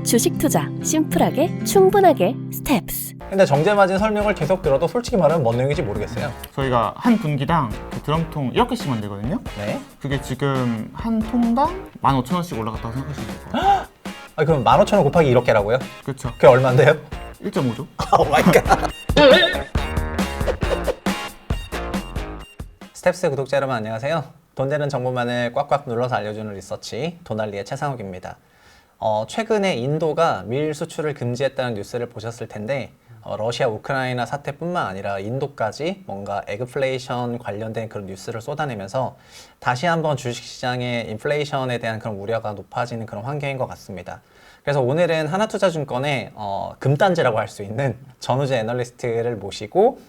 주식 투자 심플하게 충분하게 스텝스. 근데 정제마진 설명을 계속 들어도 솔직히 말하면 뭔 내용인지 모르겠어요. 저희가 한 분기당 그 드럼통 1억개씩 만들거든요. 네. 그게 지금 한 통당 15,000원씩 올라갔다고 생각하시면 될 거예요. 아, 그럼 15,000원 곱하기 1억개라고요? 그렇죠. 그게 얼마인데요? 1.5조. 오 마이 갓. 스텝스 구독자 여러분 안녕하세요. 돈 되는 정보만을 꽉꽉 눌러서 알려주는 리서치 도날리의 최상욱입니다. 최근에 인도가 밀 수출을 금지했다는 뉴스를 보셨을 텐데 러시아 우크라이나 사태뿐만 아니라 인도까지 뭔가 에그플레이션 관련된 그런 뉴스를 쏟아내면서 다시 한번 주식시장의 인플레이션에 대한 그런 우려가 높아지는 그런 환경인 것 같습니다. 그래서 오늘은 하나투자증권의 금단지라고 할 수 있는 전우재 애널리스트를 모시고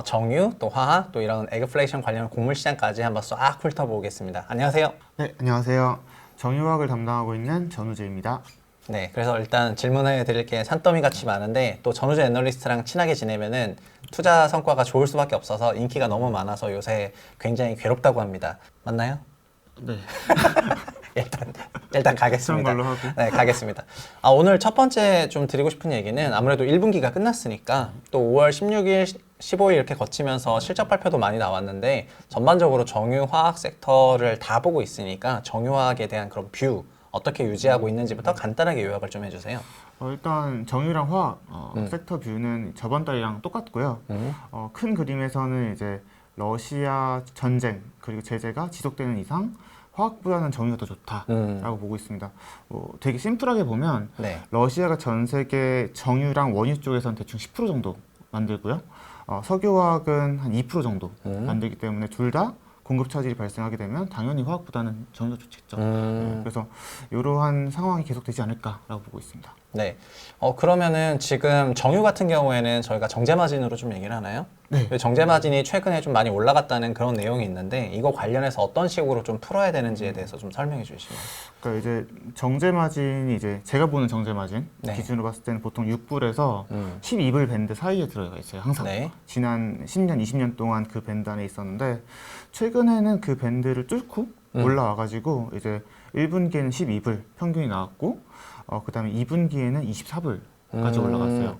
정유, 또 화학, 또 이런 에그플레이션 관련 곡물시장까지 한번 싹 훑어보겠습니다. 안녕하세요. 네, 안녕하세요. 정유학을 담당하고 있는 전우재입니다. 네, 그래서 일단 질문해 드릴 게 산더미 같이 많은데 또 전우재 애널리스트랑 친하게 지내면은 투자 성과가 좋을 수밖에 없어서 인기가 너무 많아서 요새 굉장히 괴롭다고 합니다. 맞나요? 네. 일단 가겠습니다. 그런 걸로 하고. 네, 가겠습니다. 오늘 첫 번째 좀 드리고 싶은 얘기는 아무래도 1분기가 끝났으니까 또 5월 16일, 15일 이렇게 거치면서 실적 발표도 많이 나왔는데 전반적으로 정유화학 섹터를 다 보고 있으니까 정유화학에 대한 그런 뷰 어떻게 유지하고 있는지부터 간단하게 요약을 좀 해주세요. 일단 정유랑 화학 섹터 뷰는 저번 달이랑 똑같고요. 큰 그림에서는 이제 러시아 전쟁 그리고 제재가 지속되는 이상 화학보다는 정유가 더 좋다라고 보고 있습니다. 되게 심플하게 보면 네. 러시아가 전 세계 정유랑 원유 쪽에서는 대충 10% 정도 만들고요. 석유화학은 한 2% 정도 만들기 때문에 둘 다 공급 차질이 발생하게 되면 당연히 화학보다는 정유가 좋겠죠. 그래서 이러한 상황이 계속되지 않을까라고 보고 있습니다. 네. 그러면은 지금 정유 같은 경우에는 저희가 정제마진으로 좀 얘기를 하나요? 네. 정제마진이 최근에 좀 많이 올라갔다는 그런 내용이 있는데 이거 관련해서 어떤 식으로 좀 풀어야 되는지에 대해서 좀 설명해 주시면. 그러니까 이제 정제마진이 이제 제가 보는 정제마진 네. 기준으로 봤을 때는 보통 6불에서 12불 밴드 사이에 들어가 있어요. 항상. 네. 지난 10년, 20년 동안 그 밴드 안에 있었는데 최근에는 그 밴드를 뚫고 올라와가지고 이제 1분기에는 12불 평균이 나왔고 그 다음에 2분기에는 24불까지 올라갔어요.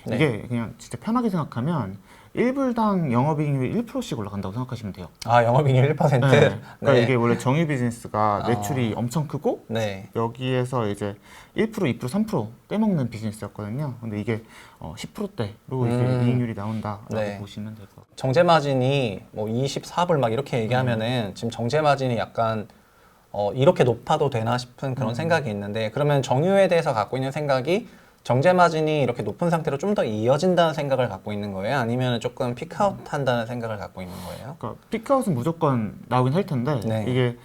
네. 이게 그냥 진짜 편하게 생각하면 1불당 영업이익률이 1%씩 올라간다고 생각하시면 돼요. 영업이익률 1%? 네. 그러니까 네. 이게 원래 정유 비즈니스가 매출이 엄청 크고 네. 여기에서 이제 1%, 2%, 3% 떼먹는 비즈니스였거든요. 근데 이게 10%대로 이제 이익률이 나온다라고 네. 보시면 될 것 같아요. 정제마진이 뭐 24불 막 이렇게 얘기하면은 지금 정제마진이 약간 이렇게 높아도 되나 싶은 그런 생각이 있는데 그러면 정유에 대해서 갖고 있는 생각이 정제마진이 이렇게 높은 상태로 좀 더 이어진다는 생각을 갖고 있는 거예요? 아니면 조금 피크아웃 한다는 생각을 갖고 있는 거예요? 그러니까 피크아웃은 무조건 나오긴 할 텐데 네. 이게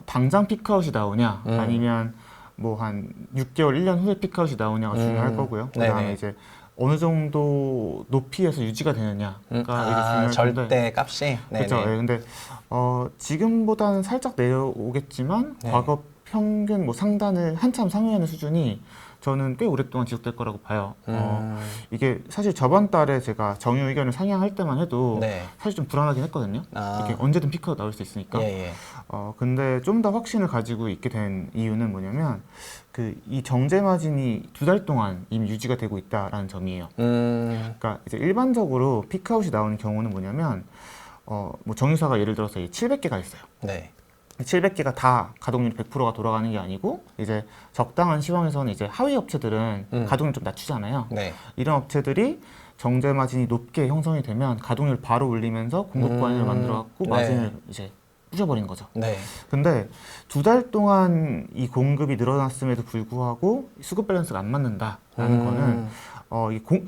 당장 피크아웃이 나오냐 아니면 뭐 한 6개월, 1년 후에 피크아웃이 나오냐가 중요할 거고요. 그다음에 네네. 이제 어느 정도 높이에서 유지가 되느냐가 이게 중요할 절대 건데 값이? 네네. 그렇죠. 네, 근데 지금보다는 살짝 내려오겠지만 네. 과거 평균 뭐 상단을 한참 상회하는 수준이 저는 꽤 오랫동안 지속될 거라고 봐요. 이게 사실 저번 달에 제가 정유 의견을 상향할 때만 해도 네. 사실 좀 불안하긴 했거든요. 이렇게 언제든 피크가 나올 수 있으니까. 예, 예. 근데 좀 더 확신을 가지고 있게 된 이유는 뭐냐면 이 정제 마진이 2달 동안 이미 유지가 되고 있다라는 점이에요. 그러니까 이제 일반적으로 피크아웃이 나오는 경우는 뭐냐면 뭐 정유사가 예를 들어서 700개가 있어요. 네. 700개가 다 가동률 100%가 돌아가는 게 아니고 이제 적당한 시황에서는 이제 하위 업체들은 가동률 좀 낮추잖아요. 네. 이런 업체들이 정제 마진이 높게 형성이 되면 가동률 바로 올리면서 공급 관리를 만들어 갖고 네. 마진을 이제 부셔버리는 거죠. 네. 근데 2달 동안 이 공급이 늘어났음에도 불구하고 수급 밸런스가 안 맞는다라는 거는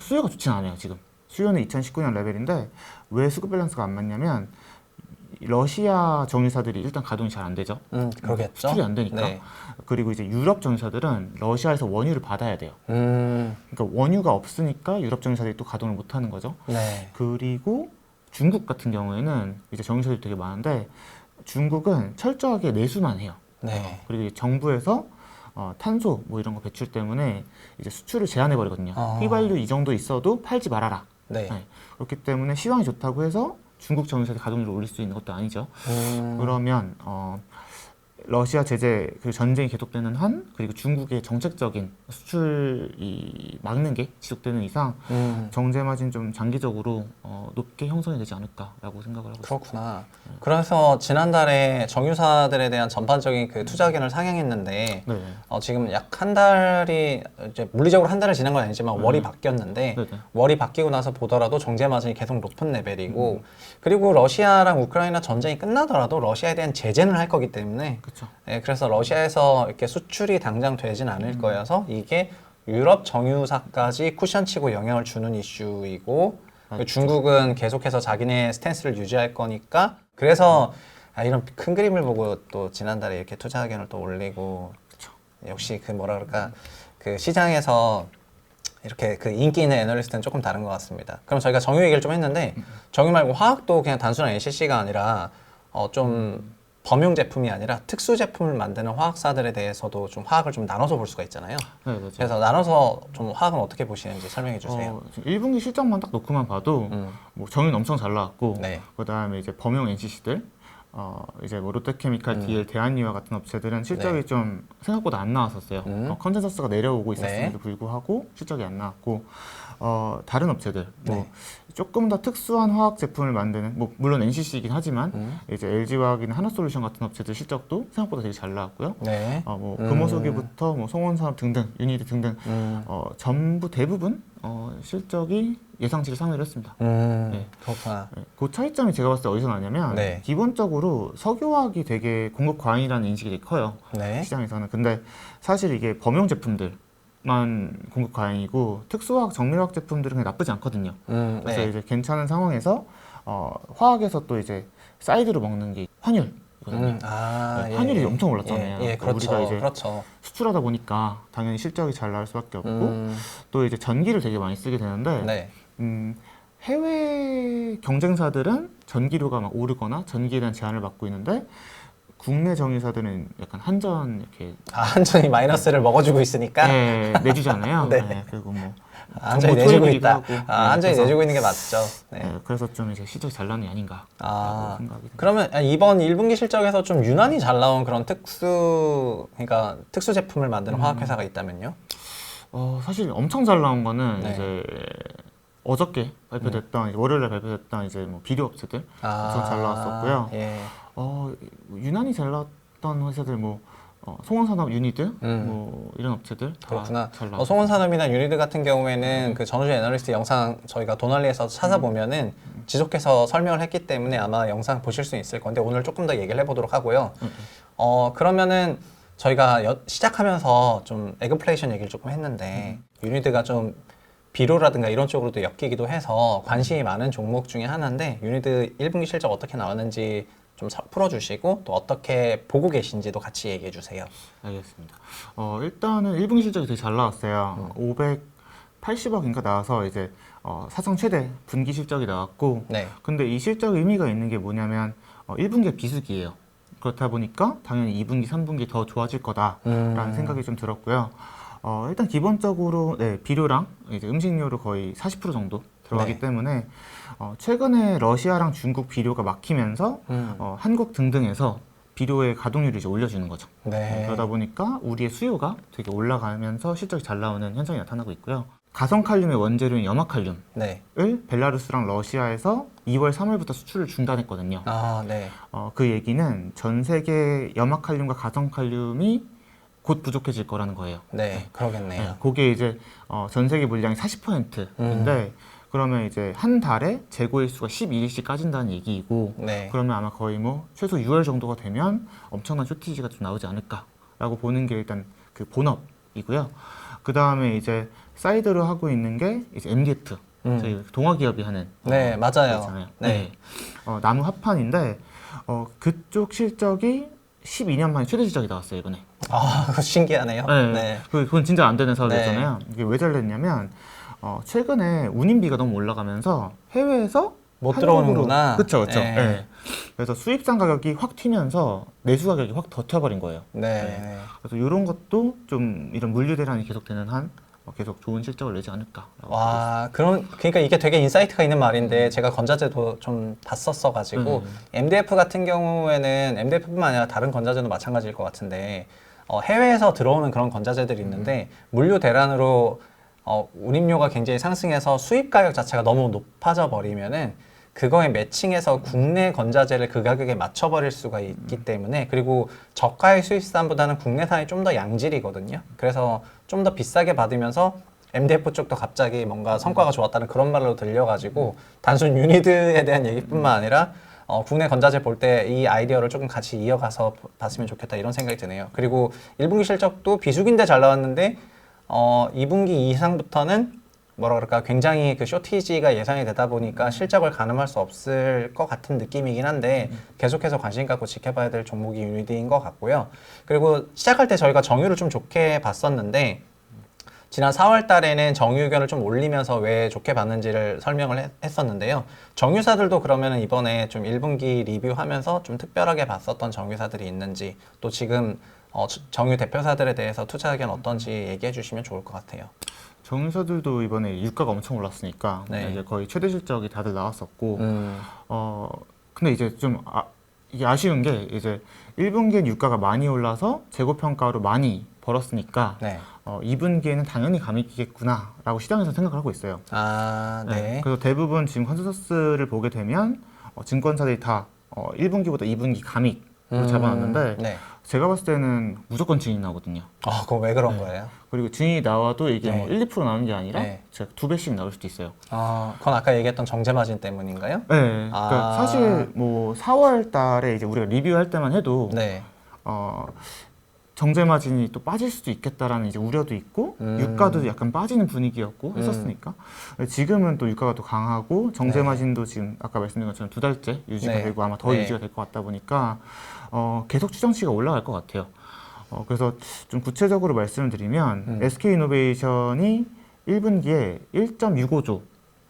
수요가 좋진 않아요. 지금 수요는 2019년 레벨인데 왜 수급 밸런스가 안 맞냐면 러시아 정유사들이 일단 가동이 잘 안 되죠. 그러겠죠. 수출이 안 되니까. 네. 그리고 이제 유럽 정유사들은 러시아에서 원유를 받아야 돼요. 그러니까 원유가 없으니까 유럽 정유사들이 또 가동을 못 하는 거죠. 네. 그리고 중국 같은 경우에는 이제 정유사들이 되게 많은데 중국은 철저하게 내수만 해요. 네. 그리고 이제 정부에서 탄소 뭐 이런 거 배출 때문에 이제 수출을 제한해 버리거든요. 휘발유 이 정도 있어도 팔지 말아라. 네. 네. 그렇기 때문에 시황이 좋다고 해서 중국 정유사들 가동률을 올릴 수 있는 것도 아니죠. 그러면 러시아 제재 그 전쟁이 계속되는 한 그리고 중국의 정책적인 수출이 막는 게 지속되는 이상 정제 마진 좀 장기적으로 높게 형성이 되지 않을까라고 생각을 하고 있습니다. 그렇구나. 그래서 지난달에 정유사들에 대한 전반적인 그 투자 의견을 상향했는데 네. 지금 약 한 달이 이제 물리적으로 한 달을 지난 건 아니지만 월이 바뀌었는데 네네. 월이 바뀌고 나서 보더라도 정제 마진이 계속 높은 레벨이고 그리고 러시아랑 우크라이나 전쟁이 끝나더라도 러시아에 대한 제재는 할 거기 때문에 그렇죠. 그래서 러시아에서 이렇게 수출이 당장 되진 않을 거여서 이게 유럽 정유사까지 쿠션치고 영향을 주는 이슈이고 맞죠. 중국은 계속해서 자기네 스탠스를 유지할 거니까 그래서 이런 큰 그림을 보고 또 지난달에 이렇게 투자 의견을 또 올리고 역시 그 뭐라 그럴까 그 시장에서 이렇게 그 인기 있는 애널리스트는 조금 다른 것 같습니다. 그럼 저희가 정유 얘기를 좀 했는데 정유 말고 화학도 그냥 단순한 NCC가 아니라 좀 범용 제품이 아니라 특수 제품을 만드는 화학사들에 대해서도 좀 화학을 좀 나눠서 볼 수가 있잖아요. 네, 맞아요. 그래서 나눠서 좀 화학은 어떻게 보시는지 설명해 주세요. 지금 1분기 실적만 딱 놓고만 봐도 뭐 정유는 엄청 잘 나왔고 네. 그다음에 이제 범용 NCC들 이제 뭐 롯데케미칼, DL, 대한유화 같은 업체들은 실적이 네. 좀 생각보다 안 나왔었어요. 컨센서스가 내려오고 있었음에도 네. 불구하고 실적이 안 나왔고 다른 업체들 뭐 네. 조금 더 특수한 화학 제품을 만드는 뭐 물론 NCC이긴 하지만 이제 LG화학이나 하나솔루션 같은 업체들 실적도 생각보다 되게 잘 나왔고요. 네. 뭐 금호석유부터 뭐 송원산업 등등 유니트 등등 전부 대부분 실적이 예상치를 상회를 했습니다. 네. 그렇구나. 네, 그 차이점이 제가 봤을 때 어디서 나냐면 네. 기본적으로 석유화학이 되게 공급 과잉이라는 인식이 되게 커요. 네. 시장에서는. 근데 사실 이게 범용 제품들만 공급 과잉이고 특수화학, 정밀화학 제품들은 그냥 나쁘지 않거든요. 그래서 네. 이제 괜찮은 상황에서 화학에서 또 이제 사이드로 먹는 게 환율이거든요. 네, 환율이 엄청 올랐잖아요. 예, 그렇죠. 우리가 이제 그렇죠. 수출하다 보니까 당연히 실적이 잘 나올 수밖에 없고 또 이제 전기를 되게 많이 쓰게 되는데 네. 해외 경쟁사들은 전기료가 막 오르거나 전기에 대한 제한을 받고 있는데 국내 정유사들은 약간 한전 이렇게 한전이 마이너스를 먹어주고 있으니까 내주잖아요. 네. 그리고 뭐 한전이 정부 내주고 토해주기도 있다. 하고. 한전이 그래서, 내주고 있는 게 맞죠. 네. 그래서 좀 이제 실적이 잘 나는 게 아닌가 생각이 듭니다. 그러면 이번 1분기 실적에서 좀 유난히 잘 나온 그런 그러니까 특수 제품을 만드는 화학회사가 있다면요? 사실 엄청 잘 나온 거는 네. 이제 어저께 발표됐던 월요일에 발표됐던 이제 뭐 비료 업체들 엄청 잘 나왔었고요. 예. 유난히 잘 나왔던 회사들 뭐 송원산업, 유니드 뭐 이런 업체들 다 그렇구나. 잘 나왔어요. 송원산업이나 유니드 같은 경우에는 그 전우주 애널리스트 영상 저희가 도날리에서 찾아보면은 지속해서 설명을 했기 때문에 아마 영상 보실 수 있을 건데 오늘 조금 더 얘기를 해보도록 하고요. 그러면은 저희가 시작하면서 좀 에그플레이션 얘기를 조금 했는데 유니드가 좀 비료라든가 이런 쪽으로도 엮이기도 해서 관심이 많은 종목 중에 하나인데 유니드 1분기 실적 어떻게 나왔는지 좀 풀어주시고 또 어떻게 보고 계신지도 같이 얘기해 주세요. 알겠습니다. 일단은 1분기 실적이 되게 잘 나왔어요. 580억인가 나와서 이제 사상 최대 분기 실적이 나왔고 네. 근데 이 실적 의미가 있는 게 뭐냐면 1분기가 비수기예요. 그렇다 보니까 당연히 2분기, 3분기 더 좋아질 거다라는 생각이 좀 들었고요. 일단 기본적으로 비료랑 이제 음식료로 거의 40% 정도 들어가기 네. 때문에 최근에 러시아랑 중국 비료가 막히면서 한국 등등에서 비료의 가동률을 이제 올려주는 거죠. 네. 그러다 보니까 우리의 수요가 되게 올라가면서 실적이 잘 나오는 현상이 나타나고 있고요. 가성칼륨의 원재료인 염화칼륨을 네. 벨라루스랑 러시아에서 2월, 3월부터 수출을 중단했거든요. 네. 그 얘기는 전 세계 염화칼륨과 가성칼륨이 곧 부족해질 거라는 거예요. 네, 그러겠네요. 그게 이제 전 세계 물량이 40%인데 그러면 이제 한 달에 재고 일수가 12일씩 까진다는 얘기이고 네. 그러면 아마 거의 뭐 최소 6월 정도가 되면 엄청난 쇼티지가 좀 나오지 않을까라고 보는 게 일단 그 본업이고요. 그 다음에 이제 사이드로 하고 있는 게 이제 MDF 저희 동화기업이 하는 네, 맞아요. 있잖아요. 네. 나무 합판인데 그쪽 실적이 12년 만에 최대 실적이 나왔어요 이번에. 그거 신기하네요. 네. 그건 진짜 안 되는 네. 사업이었잖아요. 이게 왜 잘 됐냐면 최근에 운임비가 너무 올라가면서 해외에서 못 한국으로 들어오는구나. 그렇죠. 네. 네. 그래서 수입산 가격이 확 튀면서 내수 가격이 확 더 튀어버린 거예요. 네. 그래서 이런 것도 좀 이런 물류 대란이 계속되는 한 계속 좋은 실적을 내지 않을까라고. 와, 그러니까 이게 되게 인사이트가 있는 말인데 제가 건자재도 좀 봤었어가지고 MDF 같은 경우에는 MDF뿐만 아니라 다른 건자재도 마찬가지일 것 같은데 해외에서 들어오는 그런 건자재들이 있는데 물류 대란으로 운임료가 굉장히 상승해서 수입 가격 자체가 너무 높아져 버리면은 그거에 매칭해서 국내 건자재를 그 가격에 맞춰버릴 수가 있기 때문에 그리고 저가의 수입산보다는 국내산이 좀 더 양질이거든요. 그래서 좀 더 비싸게 받으면서 MDF 쪽도 갑자기 뭔가 성과가 좋았다는 그런 말로 들려가지고 단순 유니드에 대한 얘기뿐만 아니라 국내 건자재 볼 때 이 아이디어를 조금 같이 이어가서 봤으면 좋겠다 이런 생각이 드네요. 그리고 1분기 실적도 비수기인데 잘 나왔는데 2분기 이상부터는 뭐라 그럴까 굉장히 그 쇼티지가 예상이 되다 보니까 실적을 가늠할 수 없을 것 같은 느낌이긴 한데 계속해서 관심 갖고 지켜봐야 될 종목이 유니드인 것 같고요. 그리고 시작할 때 저희가 정유를 좀 좋게 봤었는데 지난 4월 달에는 정유 의견을 좀 올리면서 왜 좋게 봤는지를 설명을 했었는데요. 정유사들도 그러면 이번에 좀 1분기 리뷰하면서 좀 특별하게 봤었던 정유사들이 있는지 또 지금 정유 대표사들에 대해서 투자 의견 어떤지 얘기해 주시면 좋을 것 같아요. 정유사들도 이번에 유가가 엄청 올랐으니까 네. 이제 거의 최대 실적이 다들 나왔었고 근데 이제 좀 이게 아쉬운 게 이제 1분기엔 유가가 많이 올라서 재고평가로 많이 벌었으니까 네. 2분기에는 당연히 감익이겠구나라고 시장에서 생각을 하고 있어요. 아, 네. 그래서 대부분 지금 컨센서스를 보게 되면 증권사들이 다 1분기보다 2분기 감익으로 잡아놨는데 네. 제가 봤을 때는 무조건 증이 나거든요. 그럼 왜 그런 거예요? 그리고 증이 나와도 이게 네. 뭐 1, 2% 나오는 게 아니라 네. 제가 2배씩 나올 수도 있어요. 그건 아까 얘기했던 정제 마진 때문인가요? 네. 그러니까 사실 뭐 4월 달에 이제 우리가 리뷰할 때만 해도 네. 정제 마진이 또 빠질 수도 있겠다라는 이제 우려도 있고 유가도 약간 빠지는 분위기였고 했었으니까 지금은 또 유가가 또 강하고 정제 네. 마진도 지금 아까 말씀드린 것처럼 2달째 유지가 네. 되고 아마 더 네. 유지가 될 것 같다 보니까 계속 추정치가 올라갈 것 같아요. 그래서 좀 구체적으로 말씀을 드리면 SK이노베이션이 1분기에 1.65조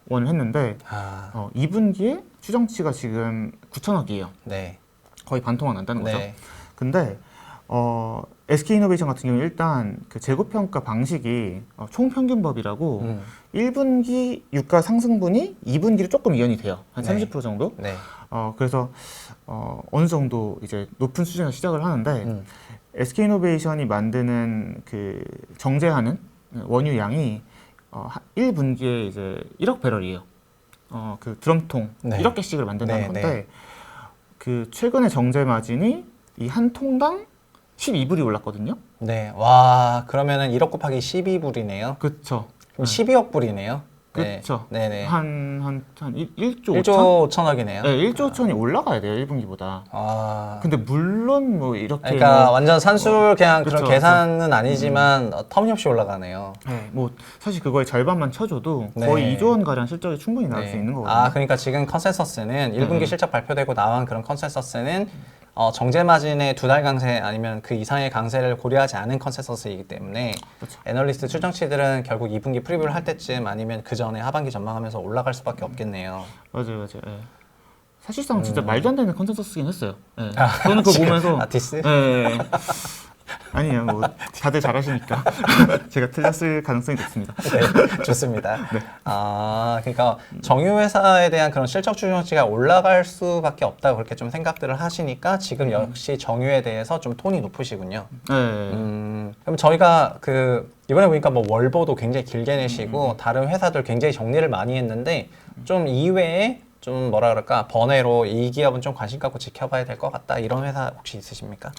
원을 했는데 2분기에 추정치가 지금 9천억이에요. 네. 거의 반토막 난다는 거죠. 네. 근데 SK이노베이션 같은 경우 일단 그 재고평가 방식이 총평균법이라고 1분기 유가 상승분이 2분기로 조금 이연이 돼요. 한 네. 30% 정도. 네. 그래서 어느 정도 이제 높은 수준에서 시작을 하는데 SK이노베이션이 만드는 그 정제하는 원유 양이 1분기에 이제 1억 배럴이에요. 그 드럼통 네. 1억 개씩을 만든다는 네, 건데 네. 그 최근에 정제 마진이 이 한 통당 12불이 올랐거든요. 네. 와, 그러면은 1억 곱하기 12불이네요. 그렇죠. 그럼 12억 불이네요. 그렇죠. 네. 네네. 한 1조 5천? 1조 5천억이네요. 네, 1조 5천이 올라가야 돼요, 1분기보다. 근데 근데 물론 뭐 이렇게 그러니까 뭐, 완전 산술 그냥 그쵸, 그런 계산은 아니지만 터무니없이 올라가네요. 네, 뭐 사실 그거의 절반만 쳐줘도 네. 거의 2조 원 가량 실적이 충분히 나올 수 있는 거거든요. 그러니까 지금 컨센서스는 1분기 실적 발표되고 나온 그런 컨센서스는 정제 마진의 2달 강세 아니면 그 이상의 강세를 고려하지 않은 컨센서스이기 때문에 그렇죠. 애널리스트 추정치들은 결국 2분기 프리뷰를 할 때쯤 아니면 그 전에 하반기 전망하면서 올라갈 수밖에 없겠네요. 맞아요. 예. 사실상 진짜 말도 안 되는 컨센서스긴 했어요. 예. 아, 저는 그거 지금 보면서 디스? 예. 아니에요. 뭐 다들 잘하시니까 제가 틀렸을 가능성이 높습니다. 네, 좋습니다. 그러니까 정유회사에 대한 그런 실적 추정치가 올라갈 수밖에 없다고 그렇게 좀 생각들을 하시니까 지금 역시 정유에 대해서 좀 톤이 높으시군요. 네. 그럼 저희가 이번에 보니까 뭐 월보도 굉장히 길게 내시고 다른 회사들 굉장히 정리를 많이 했는데 좀 이외에 좀 뭐라 그럴까 번외로 이 기업은 좀 관심 갖고 지켜봐야 될 것 같다 이런 회사 혹시 있으십니까?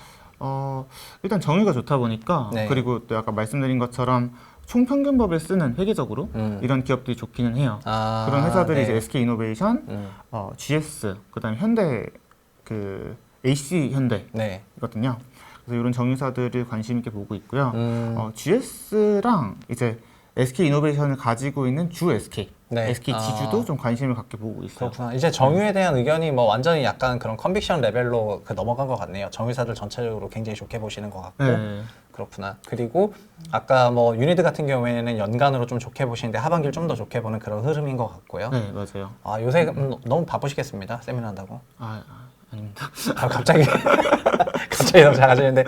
일단 정의가 좋다 보니까 네. 그리고 또 아까 말씀드린 것처럼 총평균법을 쓰는 회계적으로 이런 기업들이 좋기는 해요. 그런 회사들이 네. 이제 SK이노베이션, GS, 그다음에 현대 그 AC 현대거든요. 네. 그래서 이런 정유사들을 관심 있게 보고 있고요. GS랑 이제 SK이노베이션을 가지고 있는 주 SK, 네. SK 지주도 좀 관심을 갖게 보고 있어요. 그렇구나. 이제 정유에 대한 의견이 뭐 완전히 약간 그런 컨빅션 레벨로 넘어간 것 같네요. 정유사들 전체적으로 굉장히 좋게 보시는 것 같고. 네. 그렇구나. 그리고 아까 뭐 유니드 같은 경우에는 연간으로 좀 좋게 보시는데 하반기를 좀 더 좋게 보는 그런 흐름인 것 같고요. 네, 맞아요. 요새 너무 바쁘시겠습니다. 세미나 한다고. 아닙니다. 갑자기 갑자기 너무 작아지는데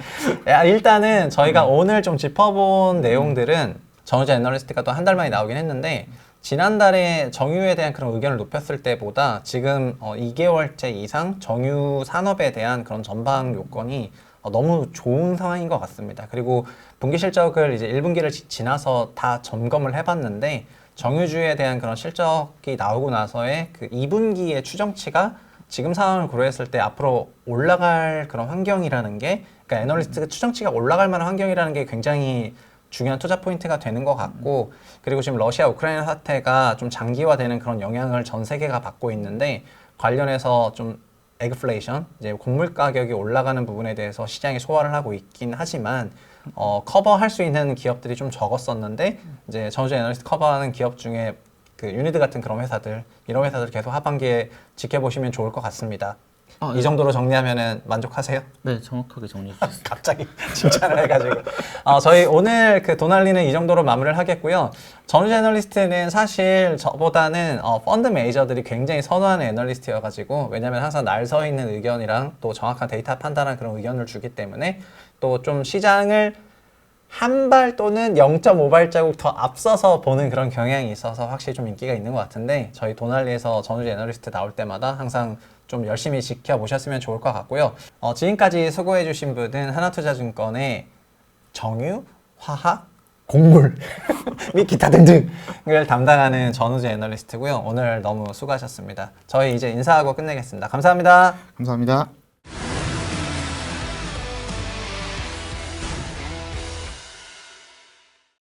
일단은 저희가 오늘 좀 짚어본 내용들은 전우재 애널리스트가 또 한 달 만에 나오긴 했는데 지난달에 정유에 대한 그런 의견을 높였을 때보다 지금 2개월째 이상 정유 산업에 대한 그런 전방 요건이 너무 좋은 상황인 것 같습니다. 그리고 분기 실적을 이제 1분기를 지나서 다 점검을 해봤는데 정유주에 대한 그런 실적이 나오고 나서의 그 2분기의 추정치가 지금 상황을 고려했을 때 앞으로 올라갈 그런 환경이라는 게, 그러니까 애널리스트 추정치가 올라갈 만한 환경이라는 게 굉장히 중요한 투자 포인트가 되는 것 같고, 그리고 지금 러시아 우크라이나 사태가 좀 장기화되는 그런 영향을 전 세계가 받고 있는데 관련해서 좀 에그플레이션, 이제 곡물 가격이 올라가는 부분에 대해서 시장이 소화를 하고 있긴 하지만 커버할 수 있는 기업들이 좀 적었었는데 이제 전우재 애널리스트 커버하는 기업 중에 그 유니드 같은 그런 회사들, 이런 회사들 계속 하반기에 지켜보시면 좋을 것 같습니다. 아, 이 정도로 정리하면은 만족하세요? 네, 정확하게 정리해 주셨습니다. 갑자기 칭찬을 해가지고 저희 오늘 그 도날리는 이 정도로 마무리를 하겠고요. 전우재 애널리스트는 사실 저보다는 펀드 매니저들이 굉장히 선호하는 애널리스트여가지고, 왜냐면 항상 날 서 있는 의견이랑 또 정확한 데이터 판단한 그런 의견을 주기 때문에 또 좀 시장을 한 발 또는 0.5발자국 더 앞서서 보는 그런 경향이 있어서 확실히 좀 인기가 있는 것 같은데, 저희 도날리에서 전우재 애널리스트 나올 때마다 항상 좀 열심히 지켜보셨으면 좋을 것 같고요. 지금까지 수고해주신 분은 하나투자증권의 정유, 화학, 곡물 및 기타 등등을 담당하는 전우재 애널리스트고요. 오늘 너무 수고하셨습니다. 저희 이제 인사하고 끝내겠습니다. 감사합니다. 감사합니다.